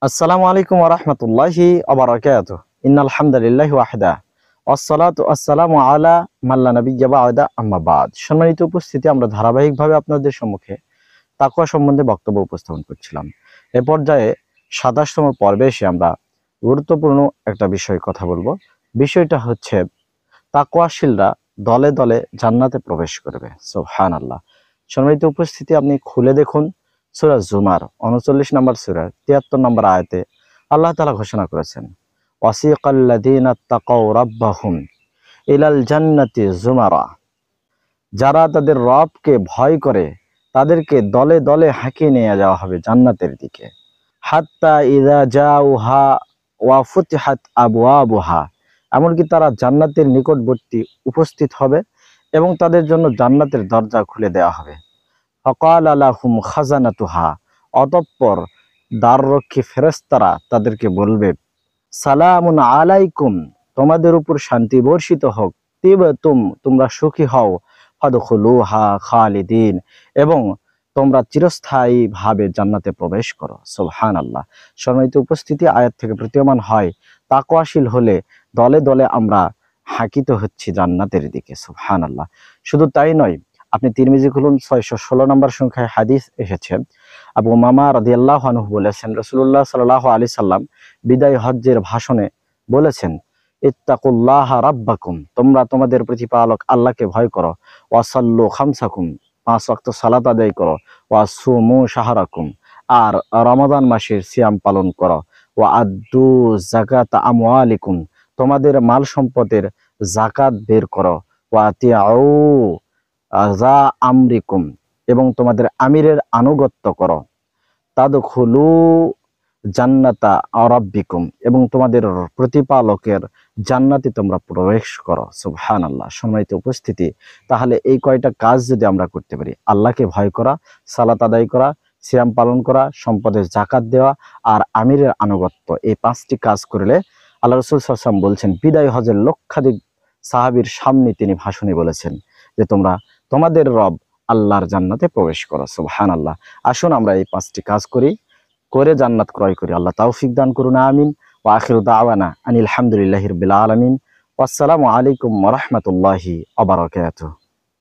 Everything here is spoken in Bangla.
আসসালামু আলাইকুম ওয়া রাহমাতুল্লাহি ওয়া বারাকাতুহু। ইন্নাল হামদালিল্লাহি ওয়াহদা ওয়াসসালাতু ওয়াসসালামু আলা মান লা নাবিয়্যা বা'দা আম্মা বা'দ। সম্মানিত উপস্থিতি, আমরা ধারাবাহিকভাবে আপনাদের সম্মুখে তাকওয়া সম্বন্ধে বক্তব্য উপস্থাপন করছিলাম। এ পর্যায়ে ২৭তম পর্বে এসে আমরা গুরুত্বপূর্ণ একটা বিষয়ে কথা বলবো। বিষয়টা হচ্ছে তাকওয়াশীলরা দলে দলে জান্নাতে প্রবেশ করবে। সুবহানাল্লাহ। সম্মানিত উপস্থিতি, আপনি খুলে দেখুন সূরা জুমার ৩৯ নম্বর সূরার ৭৩ নম্বর আয়াতে আল্লাহ তাআলা ঘোষণা করেছেন, ওয়াসিকাল্লাযীনা তাকাউ রাব্বাহুম ইলাল জান্নাতি জুমারা। যারা তাদের রবকে ভয় করে তাদেরকে দলে দলে হাঁকিয়ে নিয়ে যাওয়া হবে জান্নাতের দিকে। হাত্তা ইযা জাউহা ওয়া ফুতিহাত আবওয়াবুহা, এমনকি তারা জান্নাতের নিকটবর্তী উপস্থিত হবে এবং তাদের জন্য জান্নাতের দরজা খুলে দেওয়া হবে। ফাকালা লাহুম খাজানাতুহা, অতঃপর দ্বাররক্ষী ফেরেশতারা তাদেরকে বলবে, সালামুন আলাইকুম, তোমাদের উপর শান্তি বর্ষিত হোক, তিবতুম, তোমরা সুখী হও, ফাদখুলুহা খালিদিন, এবং তোমরা চিরস্থায়ী ভাবে জান্নাতে প্রবেশ করো। সুবহানাল্লাহ। সম্মানিত উপস্থিতি, আয়াত থেকে প্রতীয়মান হয় তাকওয়াশীল হলে দলে দলে আমরা হাঁকিত হচ্ছি জান্নাতের দিকে। সুবহানাল্লাহ। শুধু তাই নয়, আপনি তিরমিজি খুলুন, ৬১৬ নম্বর সংখ্যায় হাদিস এসেছে। আবু উমামা রাদিয়াল্লাহু আনহু বলেছেন, রাসূলুল্লাহ সাল্লাল্লাহু আলাইহি সাল্লাম বিদায় হজ্জের ভাষণে বলেছেন, ইত্তাকুল্লাহা রাব্বাকুম, তোমরা তোমাদের প্রতিপালক আল্লাহকে ভয় করো, ওয়াসাল্লু খামসাকুম, ৫ ওয়াক্ত সালাত আদায় করো, ওয়াসুমু শাহরাকুম, আর রমাদান মাসের সিয়াম পালন করো, ওয়া আদ্দু যাকাতা আমওয়ালিকুম, তোমাদের মাল সম্পদের যাকাত বের করো, ওয়া আতিউ যা আমরিকুম, এবং তোমাদের আমিরের আনুগত্য করো, তাদখুলু জান্নাতা রাব্বিকুম, এবং তোমাদের প্রতিপালকের জান্নাতে তোমরা প্রবেশ করো। সুবহানাল্লাহ। সম্মানিত উপস্থিতি, তাহলে এই কয়টা কাজ যদি আমরা করতে পারি, আল্লাহকে ভয় করা, সালাত আদায় করা, সিয়াম পালন করা, সম্পদের যাকাত দেওয়া, আর আমিরের আনুগত্য, এই ৫টি কাজ করলে আল্লাহ রাসূল সাল্লাল্লাহু আলাইহি ওয়াসাল্লাম বলছেন, বিদায় হজের লক্ষাধিক সাহাবীর সামনে তিনি ভাষণে বলেছেন যে তোমরা তোমাদের রব আল্লাহর জান্নাতে প্রবেশ করো। সুবহানাল্লাহ। আসুন আমরা এই ৫টি কাজ করি, করে জান্নাত ক্রয় করি। আল্লাহ তৌফিক দান করুন, আমিন। ওয়া আখিরু দাওয়ানা আনিল হামদুলিল্লাহি রাব্বিল আলামিন। ওয়াসসালামু আলাইকুম ওয়া রাহমাতুল্লাহি ওয়া বারাকাতুহু।